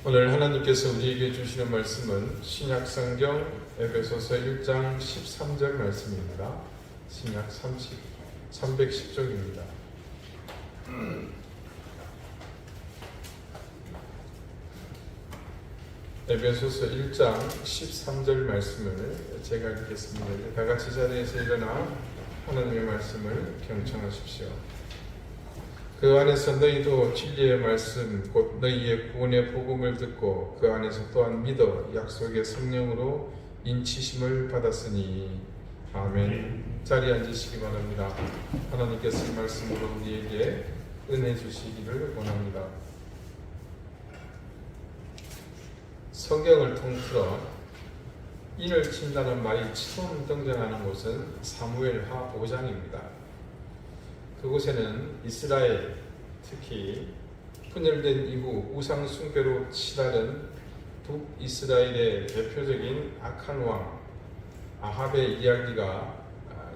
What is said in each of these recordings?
오늘 하나님께서 우리에게 주시는 말씀은 신약성경 에베소서 1장 13절 말씀입니다. 신약 310쪽입니다. 에베소서 1장 13절 말씀을 제가 읽겠습니다. 다 같이 자리에서 일어나 하나님의 말씀을 경청하십시오. 그 안에서 너희도 진리의 말씀 곧 너희의 구원의 복음을 듣고 그 안에서 또한 믿어 약속의 성령으로 인치심을 받았으니 아멘. 자리에 앉으시기 바랍니다. 하나님께서 이 말씀으로 우리에게 은혜 주시기를 원합니다. 성경을 통틀어 인을 친다는 말이 처음 등장하는 곳은 사무엘하 5장입니다. 그곳에는 이스라엘, 특히 분열된 이후 우상 숭배로 치달은 북이스라엘의 대표적인 악한 왕 아합의 이야기가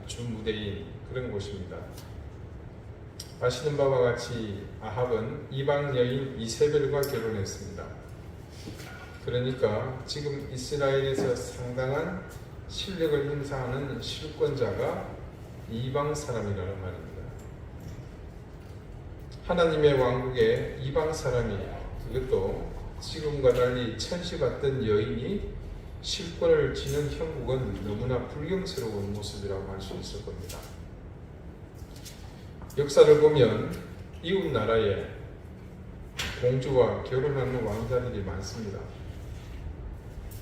주무대인 그런 곳입니다. 아시는 바와 같이 아합은 이방 여인 이세벨과 결혼했습니다. 그러니까 지금 이스라엘에서 상당한 실력을 행사하는 실권자가 이방 사람이라는 말입니다. 하나님의 왕국에 이방 사람이, 그것도 지금과 달리 천시 같던 여인이 실권을 지는 형국은 너무나 불경스러운 모습이라고 할 수 있을 겁니다. 역사를 보면 이웃 나라에 공주와 결혼하는 왕자들이 많습니다.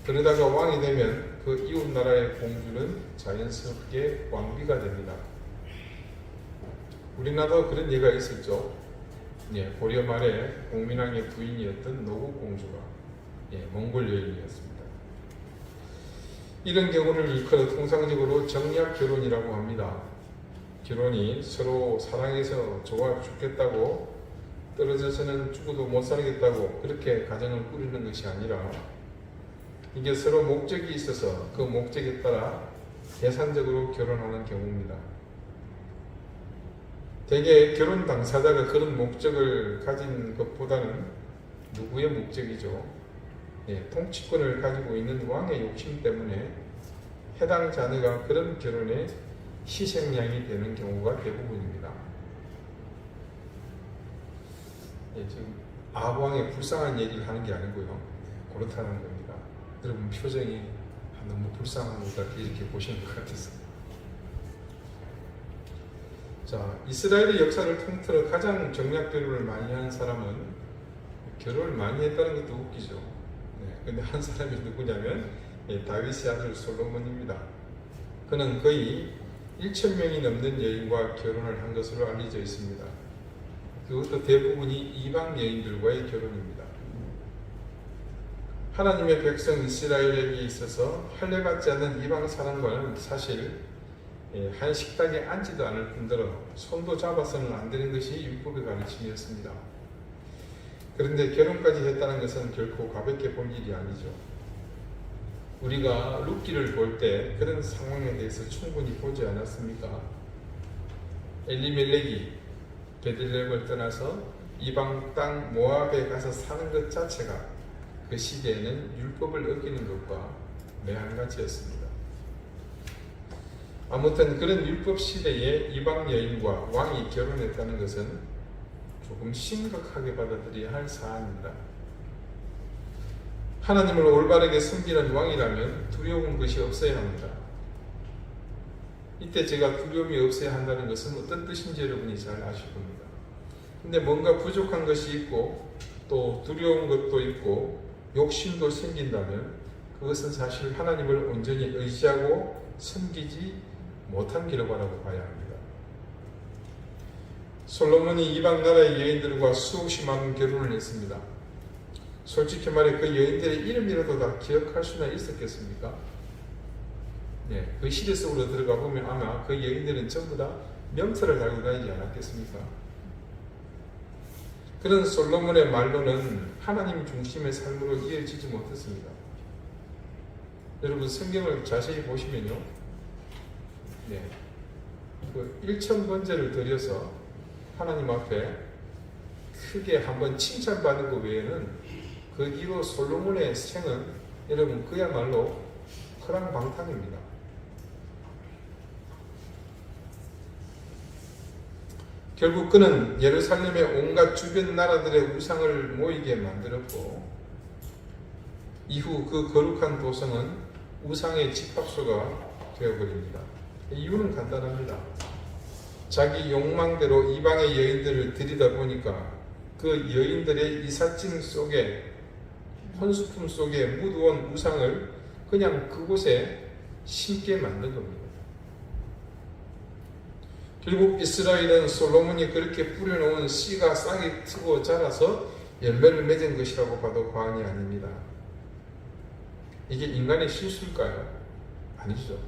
그러다가 왕이 되면 그 이웃 나라의 공주는 자연스럽게 왕비가 됩니다. 우리나라도 그런 예가 있었죠. 고려 말에 공민왕의 부인이었던 노국공주가 몽골 여인이었습니다. 이런 경우를 일컬어 통상적으로 정략 결혼이라고 합니다. 결혼이 서로 사랑해서 좋아 죽겠다고 떨어져서는 죽어도 못 살겠다고 그렇게 가정을 꾸리는 것이 아니라 이게 서로 목적이 있어서 그 목적에 따라 계산적으로 결혼하는 경우입니다. 대개 결혼 당사자가 그런 목적을 가진 것보다는 누구의 목적이죠? 통치권을 가지고 있는 왕의 욕심 때문에 해당 자녀가 그런 결혼에 희생양이 되는 경우가 대부분입니다. 지금 아합왕의 불쌍한 얘기를 하는 게 아니고요. 그렇다는 겁니다. 여러분 표정이 너무 불쌍한 것 같게 이렇게 보시는 것 같아서. 자, 이스라엘의 역사를 통틀어 가장 정략 결혼을 많이 한 사람은 결혼을 많이 했다는 것도 웃기죠. 근데 한 사람이 누구냐면 다윗의 아들 솔로몬입니다. 그는 거의 1,000명이 넘는 여인과 결혼을 한 것으로 알려져 있습니다. 그것도 대부분이 이방 여인들과의 결혼입니다. 하나님의 백성 이스라엘에게 있어서 할례받지 않는 이방 사람과는 사실 한 식탁에 앉지도 않을 뿐더러 손도 잡아서는 안 되는 것이 율법의 가르침이었습니다. 그런데 결혼까지 했다는 것은 결코 가볍게 볼 일이 아니죠. 우리가 룻기를 볼 때 그런 상황에 대해서 충분히 보지 않았습니까? 엘리멜렉이 베들레헴을 떠나서 이방 땅 모압에 가서 사는 것 자체가 그 시대에는 율법을 어기는 것과 매한가지였습니다. 아무튼 그런 율법 시대에 이방 여인과 왕이 결혼했다는 것은 조금 심각하게 받아들여야 할 사안입니다. 하나님을 올바르게 섬기는 왕이라면 두려운 것이 없어야 합니다. 이때 제가 두려움이 없어야 한다는 것은 어떤 뜻인지 여러분이 잘 아실 겁니다. 근데 뭔가 부족한 것이 있고 또 두려운 것도 있고 욕심도 생긴다면 그것은 사실 하나님을 온전히 의지하고 섬기지 못한 결과라고 봐야 합니다. 솔로몬이 이방 나라의 여인들과 수없이 많은 결혼을 했습니다. 솔직히 말해 그 여인들의 이름이라도 다 기억할 수나 있었겠습니까? 그 시대 속으로 들어가 보면 아마 그 여인들은 전부 다 명찰을 달고 다니지 않았겠습니까? 그런 솔로몬의 말로는 하나님 중심의 삶으로 이어지지 못했습니다. 여러분 성경을 자세히 보시면요. 그 1,000번제를 드려서 하나님 앞에 크게 한번 칭찬받은 것 외에는 그 이후 솔로몬의 생은 여러분 그야말로 허랑방탕입니다. 결국 그는 예루살렘의 온갖 주변 나라들의 우상을 모이게 만들었고 이후 그 거룩한 도성은 우상의 집합소가 되어버립니다. 이유는 간단합니다. 자기 욕망대로 이방의 여인들을 들이다 보니까 그 여인들의 이삿짐 속에 혼수품 속에 묻어온 우상을 그냥 그곳에 심게 만든 겁니다. 결국 이스라엘은 솔로몬이 그렇게 뿌려놓은 씨가 싹이 트고 자라서 열매를 맺은 것이라고 봐도 과언이 아닙니다. 이게 인간의 실수일까요? 아니죠.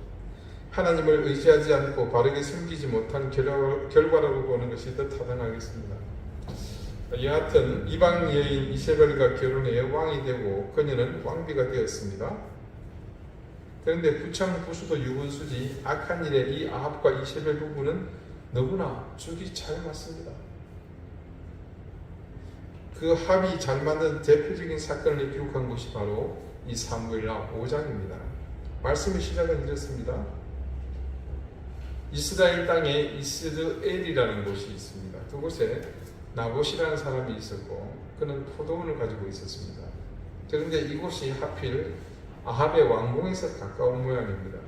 하나님을 의지하지 않고 바르게 섬기지 못한 결과라고 보는 것이 더 타당하겠습니다. 여하튼 이방 여인 이세벨과 결혼해 왕이 되고 그녀는 왕비가 되었습니다. 그런데 부창부수도 유분수지 악한 일에 이 아합과 이세벨 부부는 너무나 죽이 잘 맞습니다. 그 합이 잘 맞는 대표적인 사건을 기록한 것이 바로 이 사무엘하 5장입니다. 말씀의 시작은 이렇습니다. 이스라엘 땅에 이스르엘이라는 곳이 있습니다. 그곳에 나봇이라는 사람이 있었고 그는 포도원을 가지고 있었습니다. 그런데 이곳이 하필 아합의 왕궁에서 가까운 모양입니다.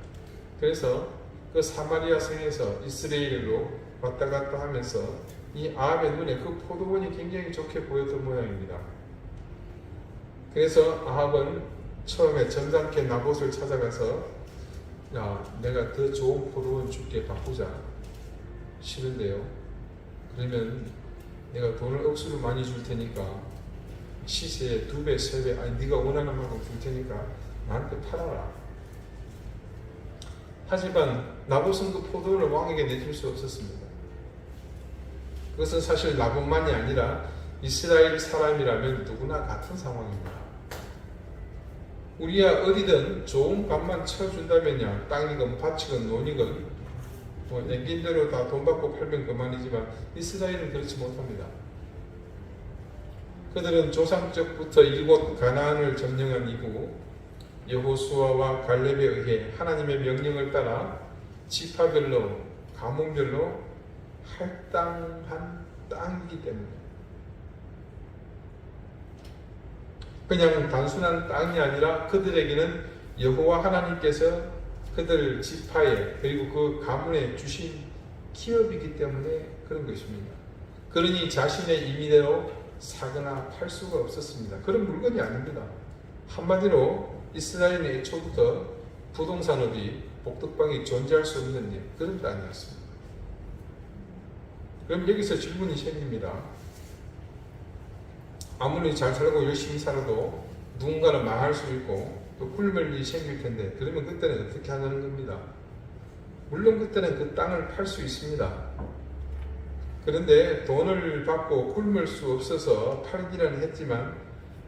그래서 그 사마리아 성에서 이스라엘로 왔다 갔다 하면서 이 아합의 눈에 그 포도원이 굉장히 좋게 보였던 모양입니다. 그래서 아합은 처음에 점잖게 나봇을 찾아가서 야, 내가 더 좋은 포도원 줄게 바꾸자. 싫은데요. 그러면 내가 돈을 억수로 많이 줄 테니까 시세의 2배, 3배, 아니 네가 원하는 만큼 줄 테니까 나한테 팔아라. 하지만 나봇은 그 포도원을 왕에게 내줄 수 없었습니다. 그것은 사실 나봇만이 아니라 이스라엘 사람이라면 누구나 같은 상황입니다. 우리야 어디든 좋은 값만 쳐준다면야 땅이건 밭이건 논이건 뭐 내긴 대로 다 돈 받고 팔면 그만이지만 이스라엘은 그렇지 못합니다. 그들은 조상적부터 이곳 가나안을 점령한 이후 여호수아와 갈렙에 의해 하나님의 명령을 따라 지파별로 가문별로 할당한 땅이기 때문에 그냥 단순한 땅이 아니라 그들에게는 여호와 하나님께서 그들 지파에 그리고 그 가문에 주신 기업이기 때문에 그런 것입니다. 그러니 자신의 임의대로 사거나 팔 수가 없었습니다. 그런 물건이 아닙니다. 한마디로 이스라엘은 애초부터 부동산업이 복덕방이 존재할 수 없는 일, 그런 땅이었습니다. 그럼 여기서 질문이 생깁니다. 아무리 잘 살고 열심히 살아도 누군가는 망할 수 있고 또 굶을 일이 생길 텐데 그러면 그때는 어떻게 하는 겁니다? 물론 그때는 그 땅을 팔 수 있습니다. 그런데 돈을 받고 굶을 수 없어서 팔기는 했지만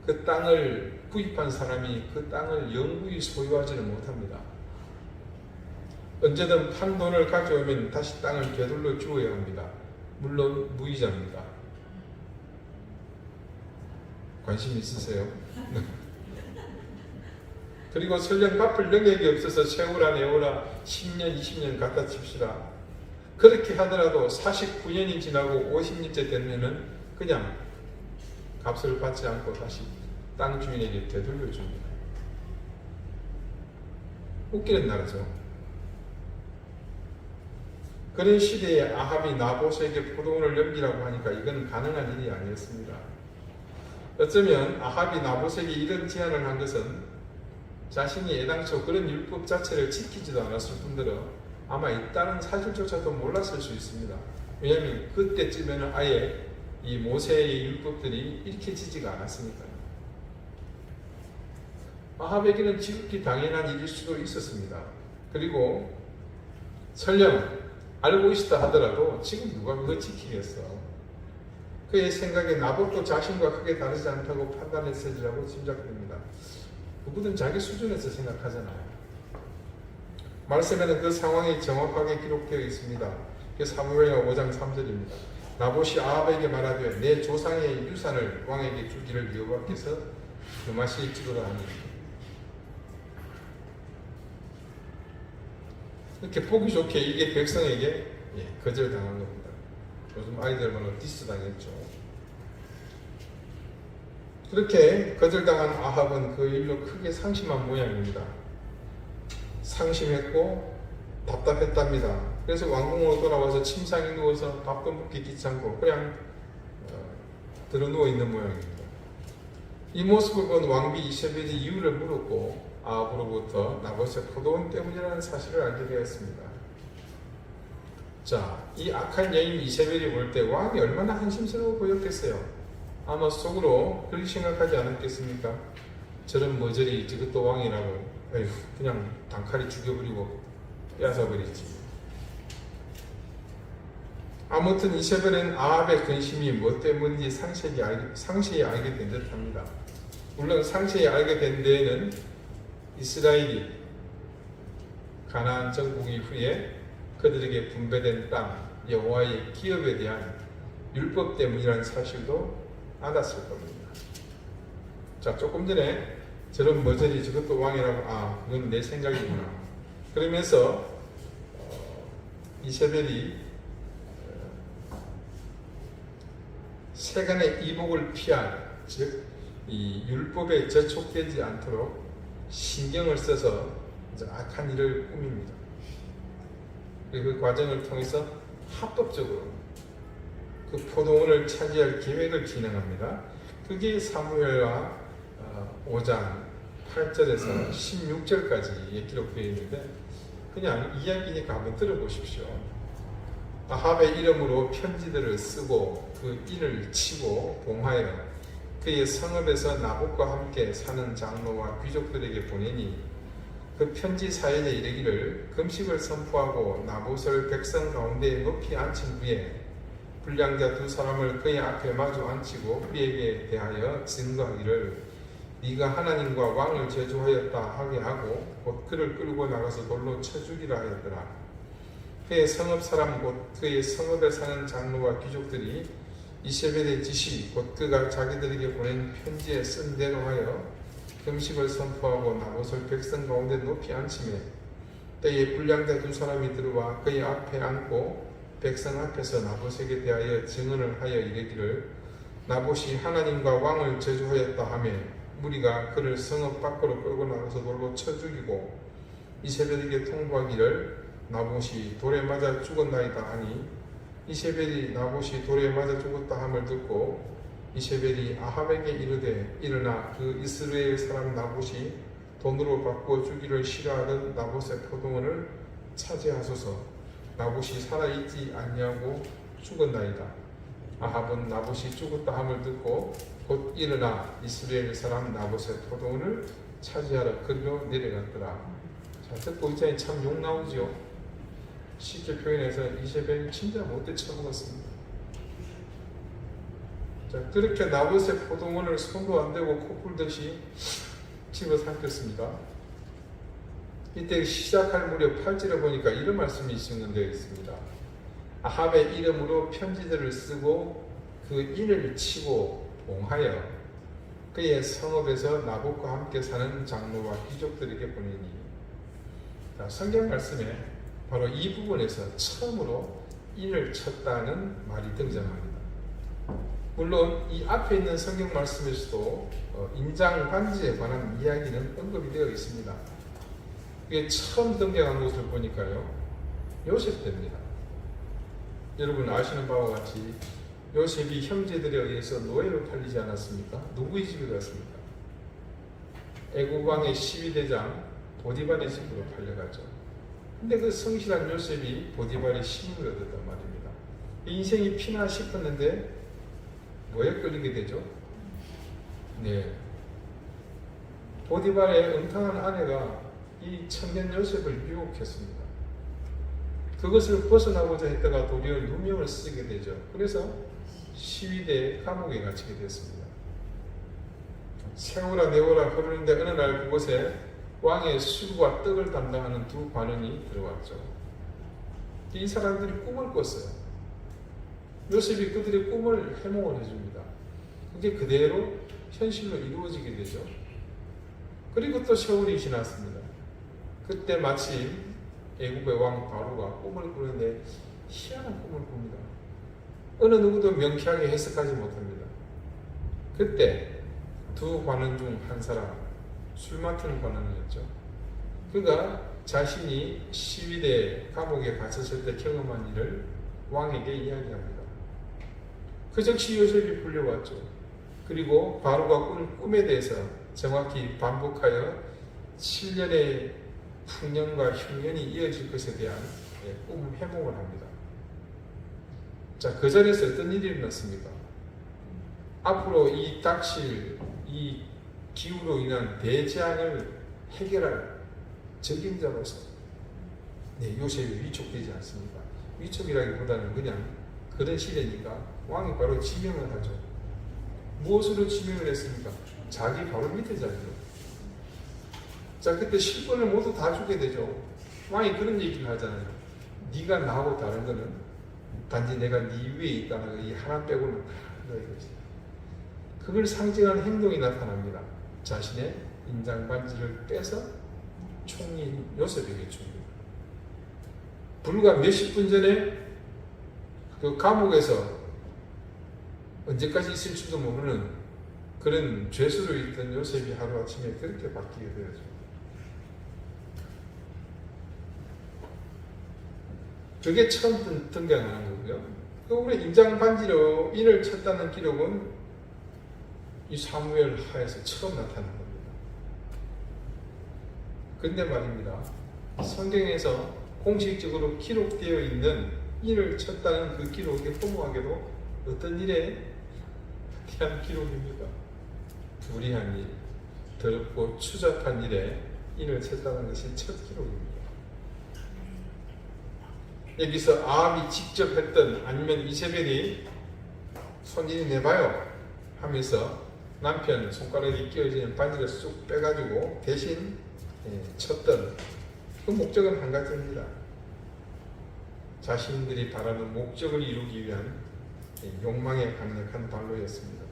그 땅을 구입한 사람이 그 땅을 영구히 소유하지는 못합니다. 언제든 판 돈을 가져오면 다시 땅을 되돌려 주어야 합니다. 물론 무이자입니다. 관심 있으세요? 그리고 설령 갚을 능력이 없어서 세우라 내오라 10년 20년 갖다 칩시다. 그렇게 하더라도 49년이 지나고 50년째 되면은 그냥 값을 받지 않고 다시 땅 주인에게 되돌려 줍니다. 웃기는 나라죠. 그런 시대에 아합이 나봇에게 포도원을 넘기라고 하니까 이건 가능한 일이 아니었습니다. 어쩌면 아합이 나봇에게 이런 제안을 한 것은 자신이 애당초 그런 율법 자체를 지키지도 않았을 뿐더러 아마 있다는 사실조차도 몰랐을 수 있습니다. 왜냐하면 그때쯤에는 아예 이 모세의 율법들이 읽혀지지가 않았으니까요. 아합에게는 지극히 당연한 일일 수도 있었습니다. 그리고 설령 알고 있다 하더라도 지금 누가 그거 지키겠어. 그의 생각에 나봇도 자신과 크게 다르지 않다고 판단했으리라고 짐작됩니다. 그분은 자기 수준에서 생각하잖아요. 말씀에는 그 상황이 정확하게 기록되어 있습니다. 사무엘하 5장 3절입니다. 나봇이 아합에게 말하되 내 조상의 유산을 왕에게 주기를 여호와께서 그 맛이 있지도 않으니. 이렇게 보기 좋게 이게 백성에게 거절당한 겁니다. 요즘 아이들 말로 디스 당했죠. 그렇게 거절당한 아합은 그 일로 크게 상심한 모양입니다. 상심했고 답답했답니다. 그래서 왕궁으로 돌아와서 침상에 누워서 밥도 먹기 귀찮고 그냥 들어누워 있는 모양입니다. 이 모습을 본 왕비 이세벨이 이유를 물었고 아합으로부터 나봇의 포도원 때문이라는 사실을 알게 되었습니다. 자, 이 악한 여인 이세벨이 볼 때 왕이 얼마나 한심스러워 보였겠어요. 아마 속으로 그렇게 생각하지 않았겠습니까? 저런 머저리 저것도 왕이라고 에휴, 그냥 단칼에 죽여버리고 뺏어버리지. 아무튼 이세벨은 아합의 근심이 뭐 때문인지 상세히 알게 된 듯합니다. 물론 상세히 알게 된 데에는 이스라엘이 가나안 정복 이후에 그들에게 분배된 땅 여호와의 기업에 대한 율법 때문이라는 사실도 알았을 겁니다. 자, 조금 전에 저런 머저리 저것도 왕이라고 그건 내 생각이구나 그러면서 이세벨이 세간의 이복을 피할 즉 이 율법에 저촉되지 않도록 신경을 써서 악한 일을 꾸밉니다. 그 과정을 통해서 합법적으로 그 포도원을 차지할 계획을 진행합니다. 그게 사무엘하 5장 8절에서 16절까지 기록되어 있는데 그냥 이야기니까 한번 들어보십시오. 아합의 이름으로 편지들을 쓰고 그 인을 치고 봉하여 그의 성읍에서 나봇과 함께 사는 장로와 귀족들에게 보내니 그 편지 사연에 이르기를 금식을 선포하고 나봇을 백성 가운데 높이 앉힌 후에 불량자 두 사람을 그의 앞에 마주 앉히고 그에게 대하여 증거하기를 네가 하나님과 왕을 저주하였다 하게 하고 곧 그를 끌고 나가서 돌로 쳐 죽이라 하였더라. 그의 성읍 사람 곧 그의 성읍에 사는 장로와 귀족들이 이세벨의 지시 곧 그가 자기들에게 보낸 편지에 쓴 대로 하여 금식을 선포하고 나봇을 백성 가운데 높이 앉히매 때에 불량자 두 사람이 들어와 그의 앞에 앉고 백성 앞에서 나봇에게 대하여 증언을 하여 이르기를 나봇이 하나님과 왕을 저주하였다 하며 무리가 그를 성읍 밖으로 끌고 나가서 돌로 쳐 죽이고 이세벨에게 통보하기를 나봇이 돌에 맞아 죽었나이다 하니 이세벨이 나봇이 돌에 맞아 죽었다 함을 듣고 이세벨이 아합에게 이르되 일어나 그 이스라엘 사람 나봇이 돈으로 바꾸어 주기를 싫어하던 나봇의 포도원을 차지하소서. 나봇이 살아있지 아니하고 죽었나이다. 아합은 나봇이 죽었다 함을 듣고 곧 일어나 이스라엘 사람 나봇의 포도원을 차지하러 그리로 내려갔더라. 자, 듣고 있자니 참 욕 나오지요. 쉽게 표현해서 이세벨이 진짜 못돼 쳐먹었습니다. 자, 그렇게 나봇의 포도원을 손도 안 대고 코뿔듯이 집어삼켰습니다. 이때 시작할 무렵 8절에 보니까 이런 말씀이 있었는데 있습니다. 아합의 이름으로 편지들을 쓰고 그 인을 치고 봉하여 그의 성읍에서 나봇과 함께 사는 장로와 귀족들에게 보내니. 자, 성경 말씀에 바로 이 부분에서 처음으로 인을 쳤다는 말이 등장합니다. 물론 이 앞에 있는 성경 말씀에서도 인장 반지에 관한 이야기는 언급이 되어 있습니다. 이게 처음 등장한 것을 보니까요, 요셉 때입니다. 여러분 아시는 바와 같이 요셉이 형제들에 의해서 노예로 팔리지 않았습니까? 누구의 집에 갔습니까? 애굽 왕의 12대장 보디발의 집으로 팔려갔죠. 근데 그 성실한 요셉이 보디발의 신임을 얻었단 말입니다. 인생이 피나 싶었는데 뭐에 끌리게 되죠? 네, 보디발의 음탕한 아내가 이 청년 요셉을 유혹했습니다. 그것을 벗어나고자 했다가 도리어 누명을 쓰게 되죠. 그래서 시위대 감옥에 갇히게 됐습니다. 세월아 네월아 흐르는데 어느 날 그곳에 왕의 술과 떡을 담당하는 두 관원이 들어왔죠. 이 사람들이 꿈을 꿨어요. 요셉이 그들의 꿈을 해몽을 해줍니다. 그게 그대로 현실로 이루어지게 되죠. 그리고 또 세월이 지났습니다. 그때 마침 애굽의 왕 바로가 꿈을 꾸는데 희한한 꿈을 꿉니다. 어느 누구도 명쾌하게 해석하지 못합니다. 그때 두 관원 중 한 사람, 술 맡은 관원이었죠. 그가 자신이 시위대 감옥에 갇혔을 때 경험한 일을 왕에게 이야기합니다. 그 즉시 요셉이 불려왔죠. 그리고 바로가 꾼 꿈에 대해서 정확히 반복하여 7년의 풍년과 흉년이 이어질 것에 대한 꿈 해몽을 합니다. 자, 그 자리에서 어떤 일이 일어났습니까? 앞으로 이 닥칠 이 기후로 인한 대재앙을 해결할 적임자로서 요셉이 위촉되지 않습니까? 위촉이라기보다는 그냥 그런 시대니까 왕이 바로 지명을 하죠. 무엇으로 지명을 했습니까? 자기 바로 밑에 자리로. 자, 그때 실권을 모두 다 주게 되죠. 왕이 그런 얘기를 하잖아요. 네가 나하고 다른 거는 단지 내가 네 위에 있다는 이 하나 빼고는 다 이거지. 그걸 상징하는 행동이 나타납니다. 자신의 인장 반지를 빼서 총리인 요셉에게 줍니다. 불과 몇십 분 전에 그 감옥에서 언제까지 있을지도 모르는 그런 죄수로 있던 요셉이 하루아침에 그렇게 바뀌게 되었죠. 그게 처음 등장하는 거고요. 그 우리 인장 반지로 인을 쳤다는 기록은 이 사무엘 하에서 처음 나타난 겁니다. 근데 말입니다. 성경에서 공식적으로 기록되어 있는 인을 쳤다는 그 기록이 허무하게도 어떤 일에 대한 기록입니까? 불의한 일, 더럽고 추잡한 일에 인을 쳤다는 것이 첫 기록입니다. 여기서 아합이 직접 했던 아니면 이세벨이 손님이 내봐요 하면서 남편 손가락이 끼어지는 반지를 쑥 빼가지고 대신 쳤던 그 목적은 한 가지입니다. 자신들이 바라는 목적을 이루기 위한 욕망의 강력한 발로였습니다.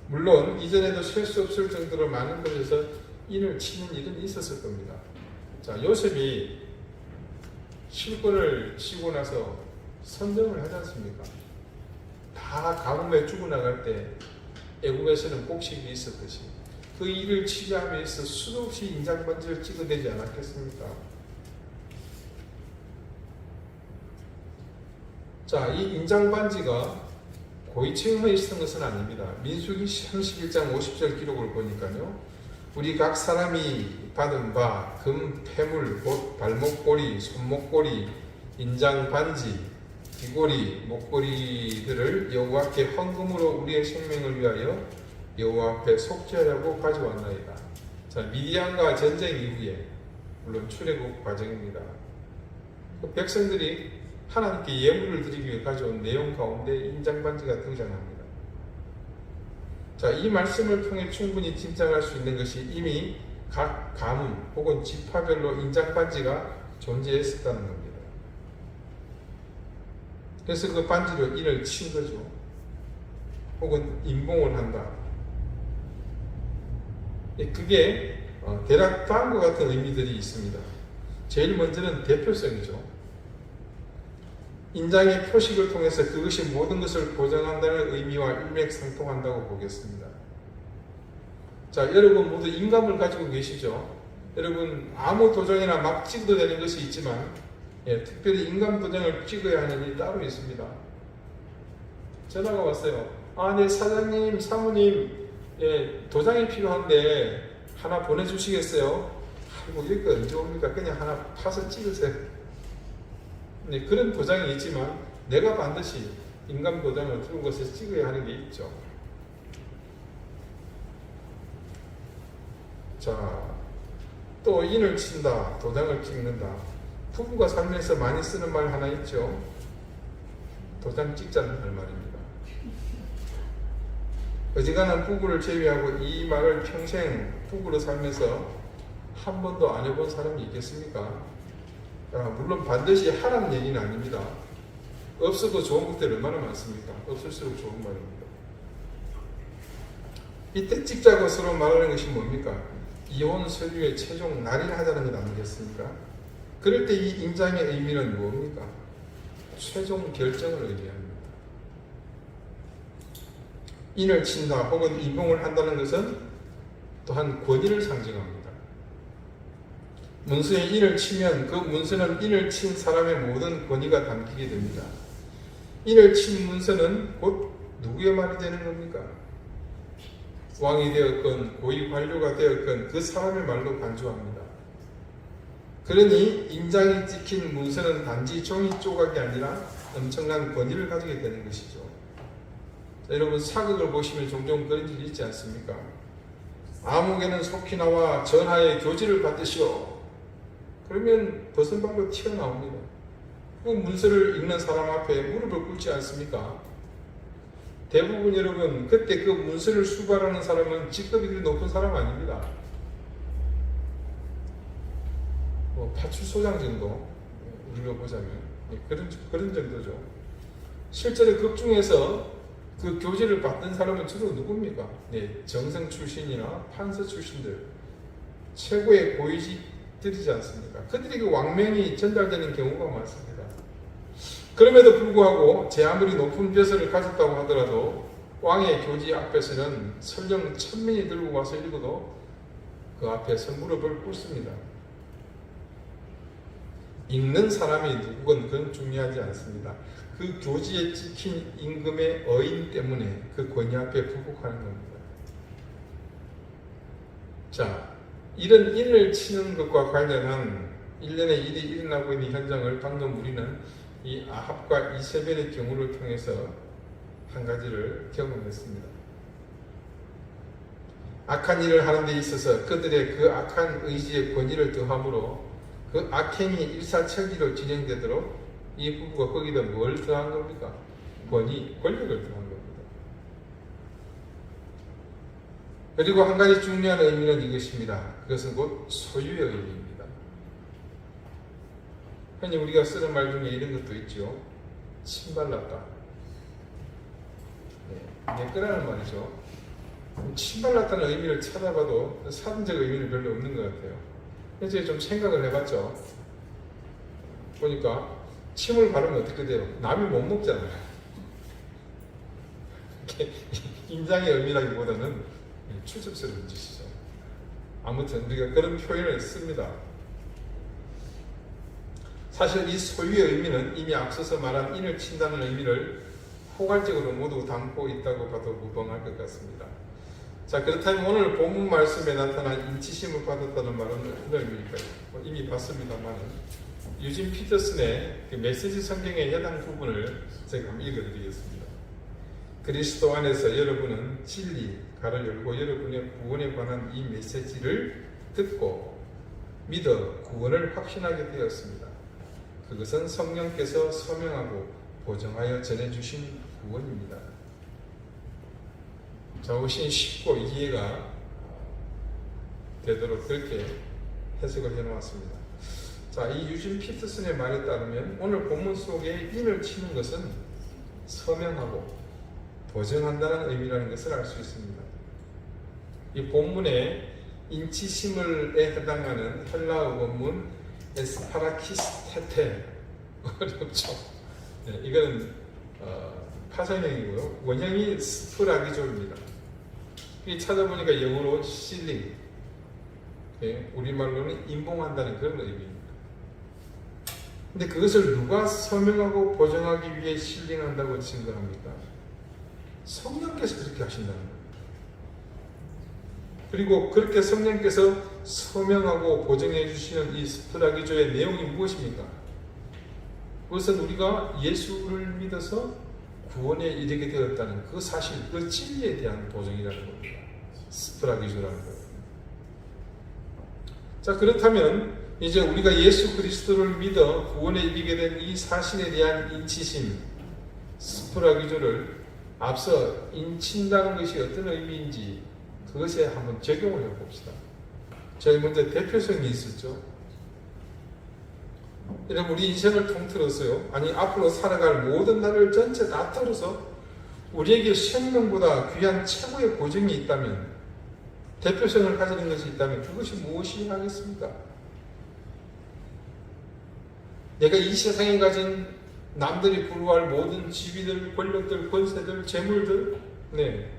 물론 이전에도 셀 수 없을 정도로 많은 곳에서 인을 치는 일은 있었을 겁니다. 자, 요셉이 실권을 쥐고 나서 선정을 하지 않습니까? 다 가뭄에 죽어나갈 때 애굽에서는 곡식이 있었듯이 그 일을 치자함에 있어 수도 없이 인장반지를 찍어대지 않았겠습니까? 자, 이 인장반지가 고위층에 있었던 것은 아닙니다. 민수기 31장 50절 기록을 보니까요, 우리 각 사람이 받은 바 금, 패물, 곧 발목고리, 손목고리, 인장반지, 귀고리, 목고리들을 여호와께 헌금으로 우리의 생명을 위하여 여호와 앞에 속죄하려고 가져왔나이다. 자, 미디안과 전쟁 이후에 물론 출애굽 과정입니다. 그 백성들이 하나님께 예물을 드리기 위해 가져온 내용 가운데 인장반지가 등장합니다. 자, 이 말씀을 통해 충분히 짐작할 수 있는 것이 이미 각 가문 혹은 지파별로 인장반지가 존재했었다는 겁니다. 그래서 그 반지로 인을 친 거죠. 혹은 인봉을 한다. 그게 대략 다음과 같은 의미들이 있습니다. 제일 먼저는 대표성이죠. 인장의 표식을 통해서 그것이 모든 것을 보장한다는 의미와 일맥상통한다고 보겠습니다. 자, 여러분 모두 인감을 가지고 계시죠? 여러분 아무 도장이나 막 찍어도 되는 것이 있지만 특별히 인감 도장을 찍어야 하는 일이 따로 있습니다. 전화가 왔어요. 네, 사장님, 사모님, 도장이 필요한데 하나 보내주시겠어요? 아이고, 이거 언제 옵니까? 그냥 하나 파서 찍으세요. 그런 도장이 있지만 내가 반드시 인감 도장을 들은 곳에 찍어야 하는 게 있죠. 자, 또 인을 친다, 도장을 찍는다. 부부가 살면서 많이 쓰는 말 하나 있죠. 도장 찍자는 말입니다. 어지간한 부부를 제외하고 이 말을 평생 부부로 살면서 한 번도 안 해본 사람이 있겠습니까? 물론 반드시 하라는 얘기는 아닙니다. 없어도 좋은 것들 얼마나 많습니까? 없을수록 좋은 말입니다. 이때 찍자고 서로 말하는 것이 뭡니까? 이혼 서류의 최종 날인을 하자는 것 아니겠습니까? 그럴 때 이 인장의 의미는 뭡니까? 최종 결정을 의미합니다. 인을 친다 혹은 이봉을 한다는 것은 또한 권위를 상징합니다. 문서에 인을 치면 그 문서는 인을 친 사람의 모든 권위가 담기게 됩니다. 인을 친 문서는 곧 누구의 말이 되는 겁니까? 왕이 되었건 고위 관료가 되었건 그 사람의 말로 간주합니다. 그러니 인장이 찍힌 문서는 단지 종이 조각이 아니라 엄청난 권위를 가지게 되는 것이죠. 자, 여러분 사극을 보시면 종종 그런 일이 있지 않습니까? 아무개는 속히 나와 전하의 교지를 받으시오. 그러면 벗은발로 튀어나옵니다. 그 문서를 읽는 사람 앞에 무릎을 꿇지 않습니까? 대부분 여러분 그때 그 문서를 수발하는 사람은 직급이 높은 사람 아닙니다. 파출소장 정도 우리가 보자면 그런 정도죠. 실제로 극중에서 그 교지를 받는 사람은 주로 누굽니까? 정성 출신이나 판서 출신들 최고의 고위직들이지 않습니까? 그들에게 왕명이 전달되는 경우가 많습니다. 그럼에도 불구하고 제 아무리 높은 벼슬을 가졌다고 하더라도 왕의 교지 앞에서는 설령 1000명이 들고 와서 읽어도 그 앞에서 무릎을 꿇습니다. 읽는 사람이 누구건 그건 중요하지 않습니다. 그 교지에 찍힌 임금의 어인 때문에 그 권위 앞에 부복하는 겁니다. 자, 이런 인을 치는 것과 관련한 일련의 일이 일어나고 있는 현장을 방금 우리는 이 아합과 이세벨의 경우를 통해서 한 가지를 경험했습니다. 악한 일을 하는 데 있어서 그들의 그 악한 의지의 권위를 더함으로 그 악행이 일사천리로 진행되도록 이 부부가 거기다 뭘 더한 겁니까? 권력을 더한 겁니다. 그리고 한 가지 중요한 의미는 이것입니다. 그것은 곧 소유의 의미입니다. 흔히 우리가 쓰는 말 중에 이런 것도 있죠. 침발랐다. 내 거라는 말이죠. 침발랐다는 의미를 찾아봐도 사전적 의미는 별로 없는 것 같아요. 그래서 좀 생각을 해봤죠. 보니까 침을 바르면 어떻게 돼요? 남이 못 먹잖아요. 인장의 의미라기보다는 추접스러운 짓이죠. 아무튼 우리가 그런 표현을 씁니다. 사실 이 소유의 의미는 이미 앞서서 말한 인을 친다는 의미를 포괄적으로 모두 담고 있다고 봐도 무방할 것 같습니다. 자, 그렇다면 오늘 본문 말씀에 나타난 인치심을 받았다는 말은 어떤 의미일까요? 이미 봤습니다만 유진 피터슨의 그 메시지 성경의 해당 부분을 제가 한번 읽어드리겠습니다. 그리스도 안에서 여러분은 진리, 가를 열고 여러분의 구원에 관한 이 메시지를 듣고 믿어 구원을 확신하게 되었습니다. 그것은 성령께서 서명하고 보정하여 전해주신 구원입니다. 자, 훨씬 쉽고 이해가 되도록 그렇게 해석을 해놓았습니다. 자, 이 유진 피터슨의 말에 따르면 오늘 본문 속에 인을 치는 것은 서명하고 보정한다는 의미라는 것을 알 수 있습니다. 이 본문에 인치심을에 해당하는 헬라어 원문 에스파라키스테테 어렵죠. 이건 파생형이고요. 원형이 스프라기조입니다. 찾아보니까 영어로 실링, 우리말로는 임봉한다는 그런 의미입니다. 근데 그것을 누가 서명하고 보정하기 위해 실링한다고 증거합니까? 성령께서 그렇게 하신다는 겁니다. 그리고 그렇게 성령께서 서명하고 보정해 주시는 이 스프라기조의 내용이 무엇입니까? 그것은 우리가 예수를 믿어서 구원에 이르게 되었다는 그 사실, 그 진리에 대한 보정이라는 겁니다. 스프라기조라는 겁니다. 자, 그렇다면 이제 우리가 예수 그리스도를 믿어 구원에 이르게 된 이 사실에 대한 인치심, 스프라기조를 앞서 인친다는 것이 어떤 의미인지 그것에 한번 적용을 해봅시다. 저희 먼저 대표성이 있었죠. 여러분, 우리 인생을 통틀어서요, 아니 앞으로 살아갈 모든 날을 전체 다 틀어서 우리에게 생명보다 귀한 최고의 보증이 있다면, 대표성을 가지는 것이 있다면 그것이 무엇이 하겠습니까? 내가 이 세상에 가진 남들이 부러워할 모든 지위들, 권력들, 권세들, 재물들, 네.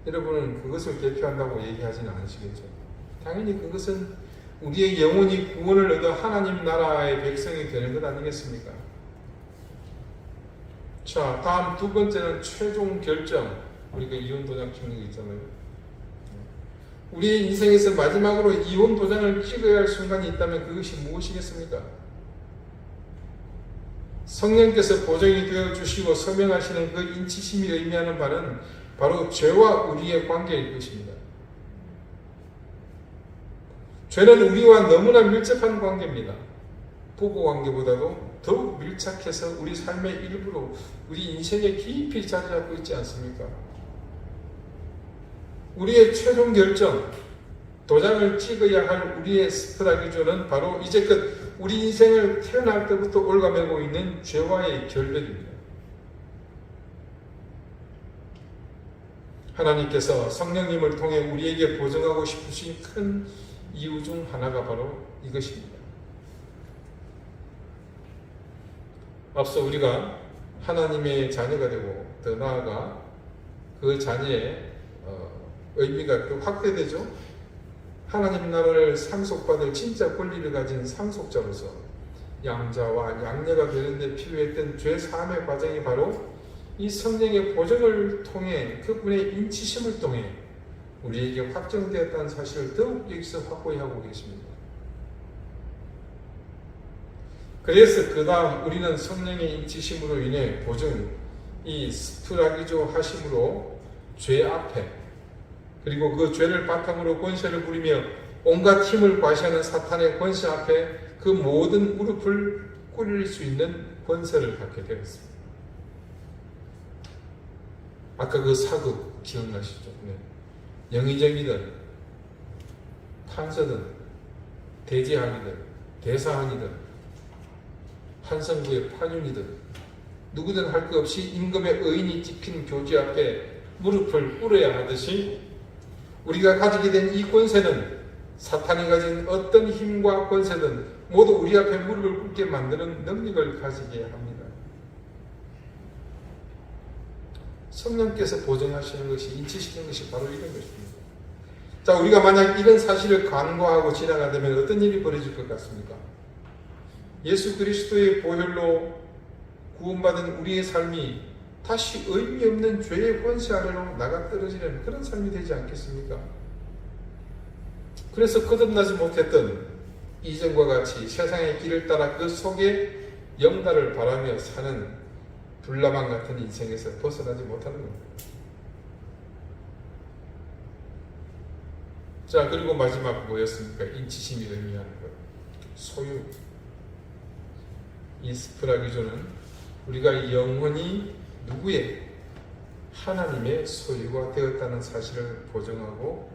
여러분은 그것을 대표한다고 얘기하지는 않으시겠죠? 당연히 그것은 우리의 영혼이 구원을 얻어 하나님 나라의 백성이 되는 것 아니겠습니까? 자, 다음 두 번째는 최종 결정. 우리가 이혼 도장 찍는 거 있잖아요. 우리의 인생에서 마지막으로 이혼 도장을 찍어야 할 순간이 있다면 그것이 무엇이겠습니까? 성령께서 보증이 되어주시고 서명하시는 그 인치심이 의미하는 바는 바로 죄와 우리의 관계일 것입니다. 죄는 우리와 너무나 밀접한 관계입니다. 부부 관계보다도 더욱 밀착해서 우리 삶의 일부로 우리 인생에 깊이 자리 잡고 있지 않습니까? 우리의 최종 결정, 도장을 찍어야 할 우리의 스프라기조는 바로 이제껏 우리 인생을 태어날 때부터 올가매고 있는 죄와의 결별입니다. 하나님께서 성령님을 통해 우리에게 보증하고 싶으신 큰 이유 중 하나가 바로 이것입니다. 앞서 우리가 하나님의 자녀가 되고 더 나아가 그 자녀의 의미가 또 확대되죠. 하나님 나라를 상속받을 진짜 권리를 가진 상속자로서 양자와 양녀가 되는데 필요했던 죄 사함의 과정이 바로 이 성령의 보증을 통해 그분의 인치심을 통해 우리에게 확정되었다는 사실을 더욱 여기서 확고히 하고 계십니다. 그래서 그 다음 우리는 성령의 인치심으로 인해 보증, 이 스프라기조 하심으로 죄 앞에 그리고 그 죄를 바탕으로 권세를 부리며 온갖 힘을 과시하는 사탄의 권세 앞에 그 모든 무릎을 꿇을 수 있는 권세를 갖게 되었습니다. 아까 그 사극 기억나시죠? 네. 영의정이든 판서든 대제학이든 대사학이든 한성부의 판윤이든 누구든 할 것 없이 임금의 의인이 찍힌 교지 앞에 무릎을 꿇어야 하듯이 우리가 가지게 된 이 권세는 사탄이 가진 어떤 힘과 권세든 모두 우리 앞에 무릎을 꿇게 만드는 능력을 가지게 합니다. 성령께서 보증하시는 것이, 인치시키는 것이 바로 이런 것입니다. 자, 우리가 만약 이런 사실을 간과하고 지나가다면 어떤 일이 벌어질 것 같습니까? 예수 그리스도의 보혈로 구원받은 우리의 삶이 다시 의미 없는 죄의 권세 아래로 나가 떨어지는 그런 삶이 되지 않겠습니까? 그래서 거듭나지 못했던 이전과 같이 세상의 길을 따라 그 속에 영달을 바라며 사는 불나방 같은 인생에서 벗어나지 못하는 겁니다. 자, 그리고 마지막 뭐였습니까? 인치심이 의미하는 것. 소유. 이 스프라기조는 우리가 영원히 누구의? 하나님의 소유가 되었다는 사실을 보증하고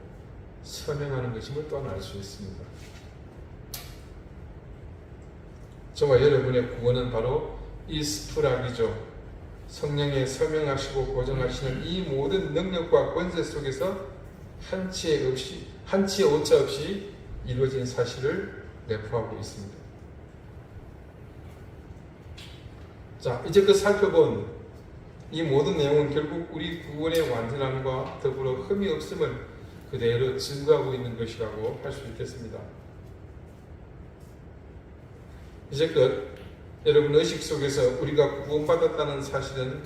서명하는 것임을 또한 알 수 있습니다. 저와 여러분의 구원은 바로 이 스프라기조, 성령에 서명하시고 보증하시는 이 모든 능력과 권세 속에서 한치의 오차 없이 이루어진 사실을 내포하고 있습니다. 자, 이제껏 살펴본 이 모든 내용은 결국 우리 구원의 완전함과 더불어 흠이 없음을 그대로 증거하고 있는 것이라고 할 수 있겠습니다. 이제껏 여러분 의식 속에서 우리가 구원받았다는 사실은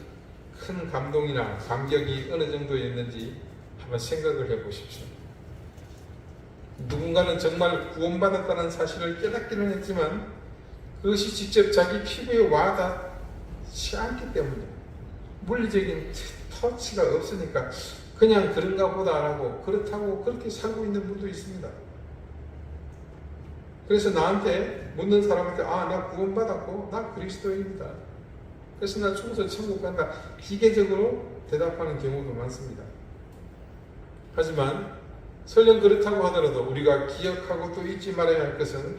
큰 감동이나 감격이 어느 정도였는지 한번 생각을 해보십시오. 누군가는 정말 구원받았다는 사실을 깨닫기는 했지만 그것이 직접 자기 피부에 와닿지 않기 때문에 물리적인 터치가 없으니까 그냥 그런가 보다 안 하고 그렇다고 그렇게 살고 있는 분도 있습니다. 그래서 나한테 묻는 사람한테 나 구원받았고 나 그리스도인이다. 그래서 나 죽어서 천국 간다. 기계적으로 대답하는 경우도 많습니다. 하지만 설령 그렇다고 하더라도 우리가 기억하고 또 잊지 말아야 할 것은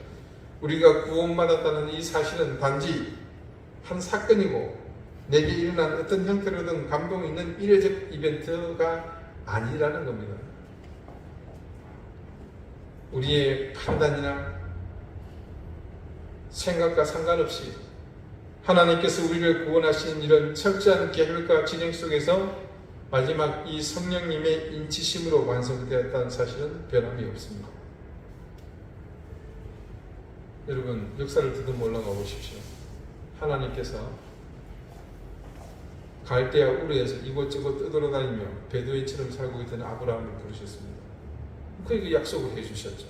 우리가 구원받았다는 이 사실은 단지 한 사건이고 내게 일어난 어떤 형태로든 감동 있는 일회적 이벤트가 아니라는 겁니다. 우리의 판단이나 생각과 상관없이 하나님께서 우리를 구원하신 이런 철저한 계획과 진행 속에서 마지막 이 성령님의 인치심으로 완성되었다는 사실은 변함이 없습니다. 여러분, 역사를 더듬어 올라가 보십시오. 하나님께서 갈대아 우르에서 이곳저곳 떠돌아다니며 베두인처럼 살고 있던 아브라함을 부르셨습니다. 그에게 약속을 해주셨죠.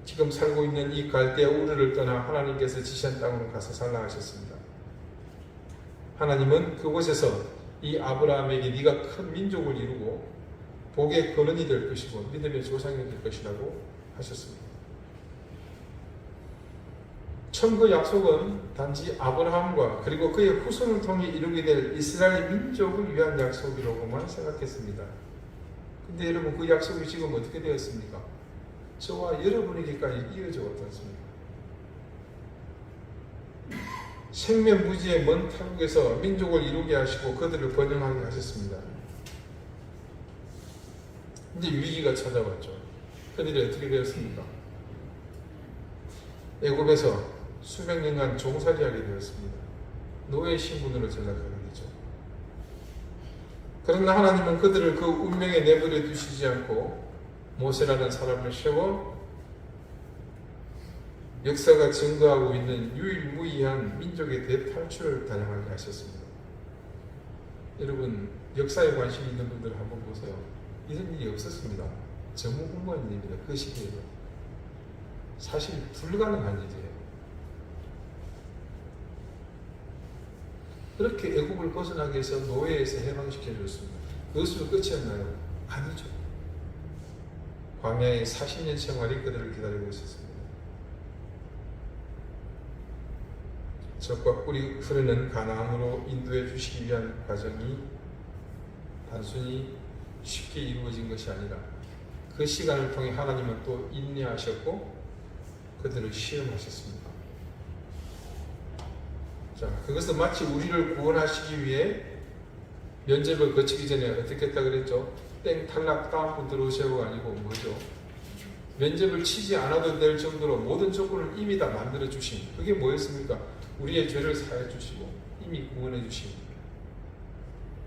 지금 살고 있는 이 갈대아 우르를 떠나 하나님께서 지시한 땅으로 가서 살라 하셨습니다. 하나님은 그곳에서 이 아브라함에게 네가 큰 민족을 이루고 복의 근원이 될 것이고 믿음의 조상이 될 것이라고 하셨습니다. 처음 그 약속은 단지 아브라함과 그리고 그의 후손을 통해 이루게 될 이스라엘 민족을 위한 약속이라고만 생각했습니다. 근데 여러분, 그 약속이 지금 어떻게 되었습니까? 저와 여러분에게까지 이어져 왔지 않습니까? 생면부지의 먼 타국에서 민족을 이루게 하시고 그들을 번영하게 하셨습니다. 이제 위기가 찾아왔죠. 그들이 어떻게 되었습니까? 애굽에서 수백 년간 종살이하게 되었습니다. 노예 신분으로 전락하게 되죠. 그러나 하나님은 그들을 그 운명에 내버려 두시지 않고 모세라는 사람을 세워 역사가 증거하고 있는 유일무이한 민족의 대탈출을 단행하게 하셨습니다. 여러분, 역사에 관심 있는 분들 한번 보세요. 이런 일이 없었습니다. 전무후무한 일입니다. 그 시기에는 사실 불가능한 일이에요. 그렇게 애국을 벗어나게 해서 노예에서 해방시켜줬습니다. 그것으로 끝이었나요? 아니죠. 광야의 40년 생활이 그들을 기다리고 있었습니다. 젖과 꿀이 흐르는 가나안으로 인도해 주시기 위한 과정이 단순히 쉽게 이루어진 것이 아니라 그 시간을 통해 하나님은 또 인내하셨고 그들을 시험하셨습니다. 자, 그것은 마치 우리를 구원하시기 위해 면접을 거치기 전에 어떻게 했다 그랬죠? 땡 탈락 다음 분 들어오세요가 아니고 뭐죠? 면접을 치지 않아도 될 정도로 모든 조건을 이미 다 만들어 주신, 그게 뭐였습니까? 우리의 죄를 사해 주시고 이미 구원해 주신,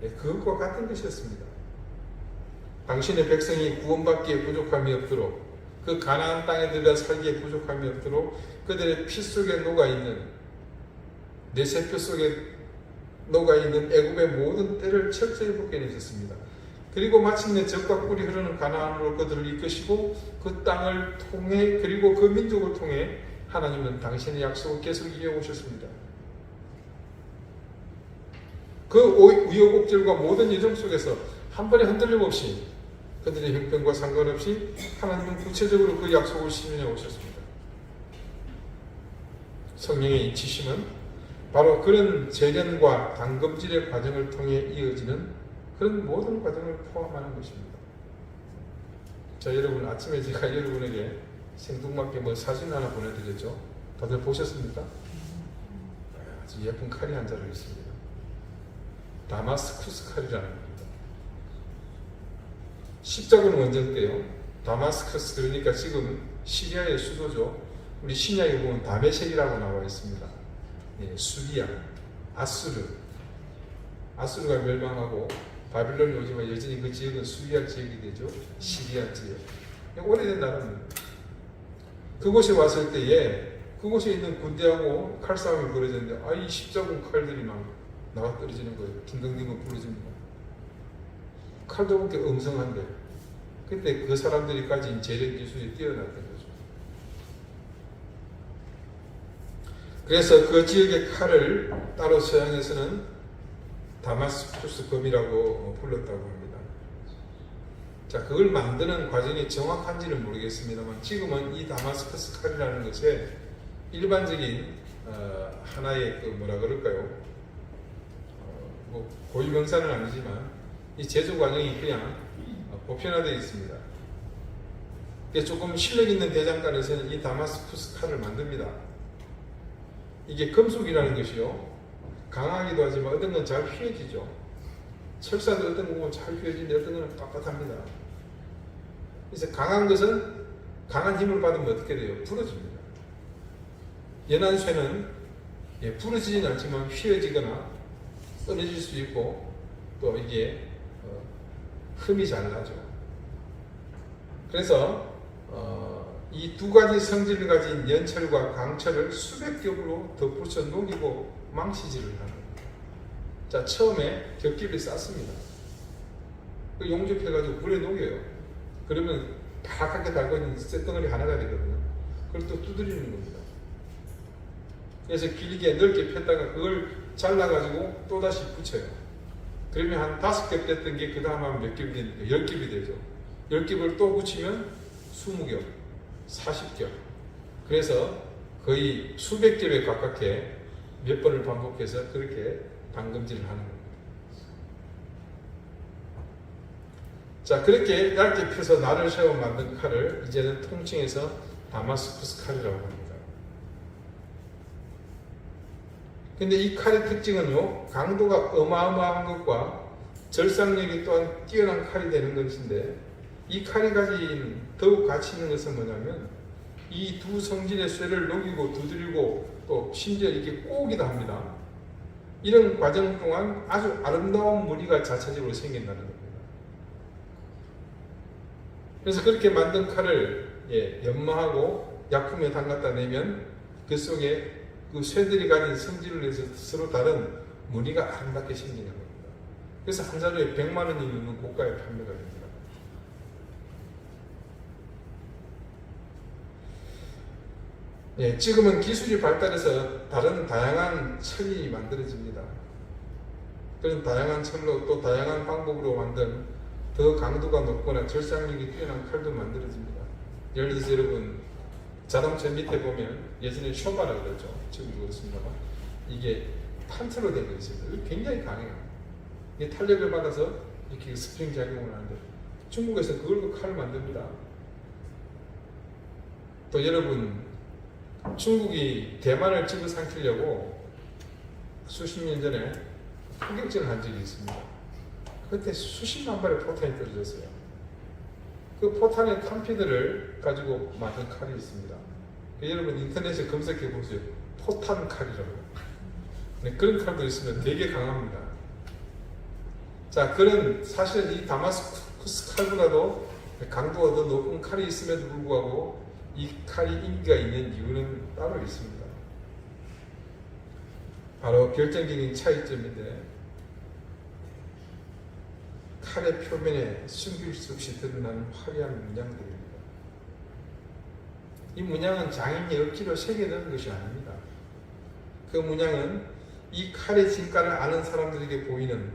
그것과 같은 것이었습니다. 당신의 백성이 구원받기에 부족함이 없도록, 그 가나안 땅에 들어 살기에 부족함이 없도록 그들의 피 속에 녹아있는, 내 세포 속에 녹아있는 애굽의 모든 때를 철저히 벗겨내셨습니다. 그리고 마침내 젖과 꿀이 흐르는 가나안으로 그들을 이끄시고 그 땅을 통해, 그리고 그 민족을 통해 하나님은 당신의 약속을 계속 이어오셨습니다. 그 우여곡절과 모든 여정 속에서 한 번의 흔들림 없이, 그들의 형편과 상관없이 하나님은 구체적으로 그 약속을 실현해 오셨습니다. 성령의 인치심은 바로 그런 재련과 단검질의 과정을 통해 이어지는 그런 모든 과정을 포함하는 것입니다. 자, 여러분, 아침에 제가 여러분에게 생뚱맞게 사진 하나 보내드렸죠? 다들 보셨습니까? 아주 예쁜 칼이 한 자루 있습니다. 다마스쿠스 칼이라는 겁니다. 십자군 원정 때요, 다마스쿠스, 그러니까 지금 시리아의 수도죠. 우리 신약에 보면 다메섹이라고 나와 있습니다. 수리아, 아수르가 멸망하고 바빌론이 오지만 여전히 그 지역은 수리아 지역이 되죠. 시리아 지역. 오래된 나라입니다. 그곳에 왔을 때에 그곳에 있는 군대하고 칼싸움이 벌어졌는데 이 십자군 칼들이 막 나와 떨어지는 거예요. 딩동딩동 부러집니다. 칼도 그렇게 음성한데, 그때 그 사람들이 가진 재련 기술이 뛰어났던 거죠. 그래서 그 지역의 칼을 따로 서양에서는 다마스쿠스 검이라고 불렀다고 합니다. 자, 그걸 만드는 과정이 정확한지는 모르겠습니다만 지금은 이 다마스쿠스 칼이라는 것에 일반적인 하나의 뭐라 그럴까요? 고유명사는 아니지만 이 제조 과정이 그냥 보편화되어 있습니다. 조금 실력 있는 대장간에서는 이 다마스쿠스 칼을 만듭니다. 이게 금속이라는 것이요, 강하기도 하지만 어떤 건 잘 휘어지죠. 철사도 어떤 거 보면 잘 휘어지는데 어떤 건 빳빳합니다. 그래서 강한 것은 강한 힘을 받으면 어떻게 돼요? 부러집니다. 연한 쇠는 부러지진 않지만 휘어지거나 끊어질 수 있고 또 이게 흠이 잘 나죠. 그래서 이 두 가지 성질을 가진 연철과 강철을 수백 겹으로 덧붙여 녹이고 망치질을 하는 겁니다. 자, 처음에 겹겹이 쌓습니다. 용접해가지고 물에 녹여요. 그러면 바삭하게 달고 있는 쇳덩어리 하나가 되거든요. 그걸 또 두드리는 겁니다. 그래서 길게 넓게 폈다가 그걸 잘라가지고 또다시 붙여요. 그러면 한 5겹 됐던 게 그 다음 하면 몇 겹이 되니까 10겹이 되죠. 10겹을 또 붙이면 20겹, 40겹. 그래서 거의 수백 겹에 가깝게 몇 번을 반복해서 그렇게 담금질을 하는 겁니다. 자, 그렇게 얇게 펴서 날을 세워 만든 칼을 이제는 통칭해서 다마스쿠스 칼이라고 합니다. 근데 이 칼의 특징은요, 강도가 어마어마한 것과 절삭력이 또한 뛰어난 칼이 되는 것인데, 이 칼이 가진 더욱 가치 있는 것은 뭐냐면 이 두 성질의 쇠를 녹이고 두드리고 또 심지어 이렇게 꼬기도 합니다. 이런 과정 동안 아주 아름다운 무늬가 자체적으로 생긴다는 겁니다. 그래서 그렇게 만든 칼을 연마하고 약품에 담갔다 내면 그 속에 그 쇠들이 가진 성질을 내서 서로 다른 무늬가 아름답게 생기는 겁니다. 그래서 한 자루에 100만 원이 넘는 고가의 판매가 됩니다. 지금은 기술이 발달해서 다른 다양한 철이 만들어집니다. 그런 다양한 철로 또 다양한 방법으로 만든 더 강도가 높거나 절삭력이 뛰어난 칼도 만들어집니다. 예를 들어서 여러분 자동차 밑에 보면 예전에 쇼바라고 그랬죠. 지금도 그렇습니다만 이게 판처로 된 거 있습니다. 굉장히 강해요. 이게 탄력을 받아서 이렇게 스프링 작용을 하는데 중국에서 그걸로 칼을 만듭니다. 또 여러분 중국이 대만을 집어삼키려고 수십 년 전에 포격전을 한 적이 있습니다. 그때 수십만 발의 포탄이 떨어졌어요. 그 포탄의 탄피들을 가지고 만든 칼이 있습니다. 여러분 인터넷에 검색해 보세요. 포탄 칼이라고. 네, 그런 칼도 있으면 되게 강합니다. 자, 그런 사실은 이 다마스쿠스 칼보다도 강도가 더 높은 칼이 있음에도 불구하고 이 칼이 인기가 있는 이유는 따로 있습니다. 바로 결정적인 차이점인데 칼의 표면에 숨길 수 없이 드러나는 화려한 문양들입니다. 이 문양은 장인이 억지로 새겨넣은 것이 아닙니다. 그 문양은 이 칼의 진가를 아는 사람들에게 보이는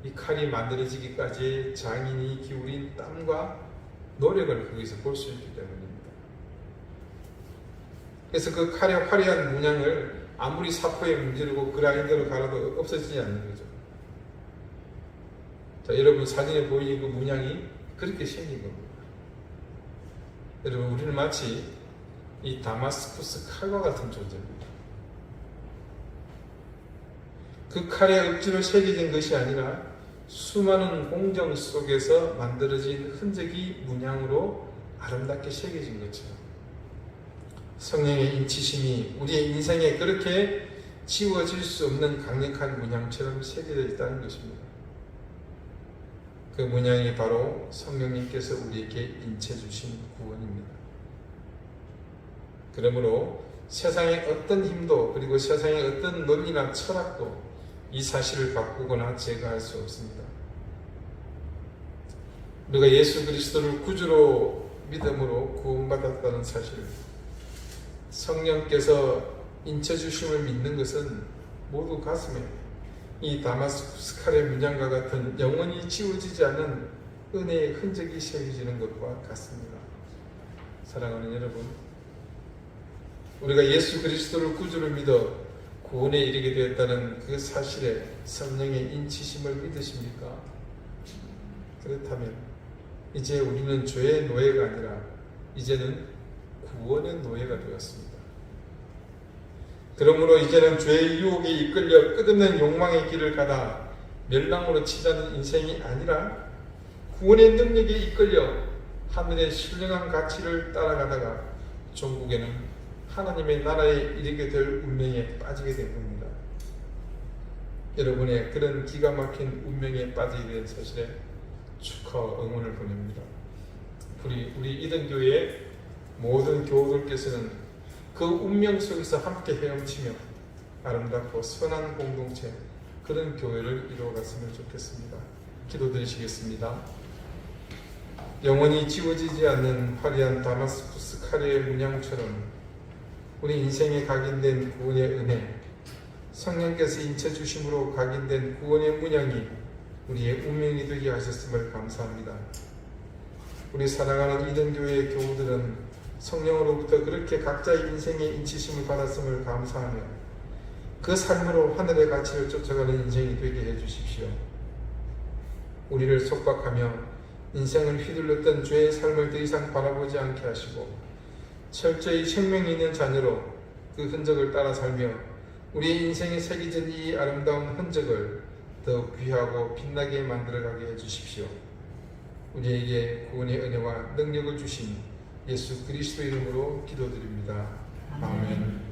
이 칼이 만들어지기까지 장인이 기울인 땀과 노력을 거기서 볼 수 있기 때문입니다. 그래서 그 칼의 화려한 문양을 아무리 사포에 문지르고 그라인더로 갈아도 없어지지 않는 거죠. 자, 여러분 사진에 보이는 그 문양이 그렇게 생긴 겁니다. 여러분 우리는 마치 이 다마스쿠스 칼과 같은 존재입니다. 그 칼에 억지로 새겨진 것이 아니라 수많은 공정 속에서 만들어진 흔적이 문양으로 아름답게 새겨진 것처럼 성령의 인치심이 우리의 인생에 그렇게 지워질 수 없는 강력한 문양처럼 새겨져 있다는 것입니다. 그 문양이 바로 성령님께서 우리에게 인쳐 주신 구원입니다. 그러므로 세상의 어떤 힘도 그리고 세상의 어떤 논리나 철학도 이 사실을 바꾸거나 제거할 수 없습니다. 우리가 예수 그리스도를 구주로 믿음으로 구원받았다는 사실, 성령께서 인쳐주심을 믿는 것은 모두 가슴에 이 다마스쿠스 칼의 문양과 같은 영원히 지워지지 않은 은혜의 흔적이 새겨지는 것과 같습니다. 사랑하는 여러분, 우리가 예수 그리스도를 구주로 믿어 구원에 이르게 되었다는 그 사실에 성령의 인치심을 믿으십니까? 그렇다면 이제 우리는 죄의 노예가 아니라 이제는 구원의 노예가 되었습니다. 그러므로 이제는 죄의 유혹에 이끌려 끝없는 욕망의 길을 가다 멸망으로 치닫는 인생이 아니라 구원의 능력에 이끌려 하늘의 신령한 가치를 따라가다가 종국에는 하나님의 나라에 이르게 될 운명에 빠지게 된 겁니다. 여러분의 그런 기가 막힌 운명에 빠지게 된 사실에 축하와 응원을 보냅니다. 우리 이등교회의 모든 교우들께서는 그 운명 속에서 함께 헤엄치며 아름답고 선한 공동체, 그런 교회를 이루어갔으면 좋겠습니다. 기도드리시겠습니다. 영원히 지워지지 않는 화려한 다마스쿠스 칼의 문양처럼 우리 인생에 각인된 구원의 은혜, 성령께서 인쳐 주심으로 각인된 구원의 문양이 우리의 운명이 되게 하셨음을 감사합니다. 우리 사랑하는 이등교회의 교우들은 성령으로부터 그렇게 각자의 인생의 인치심을 받았음을 감사하며 그 삶으로 하늘의 가치를 쫓아가는 인생이 되게 해주십시오. 우리를 속박하며 인생을 휘둘렀던 죄의 삶을 더 이상 바라보지 않게 하시고 철저히 생명이 있는 자녀로 그 흔적을 따라 살며 우리의 인생에 새겨진 이 아름다운 흔적을 더 귀하고 빛나게 만들어가게 해주십시오. 우리에게 구원의 은혜와 능력을 주신 예수 그리스도 이름으로 기도드립니다. 아멘.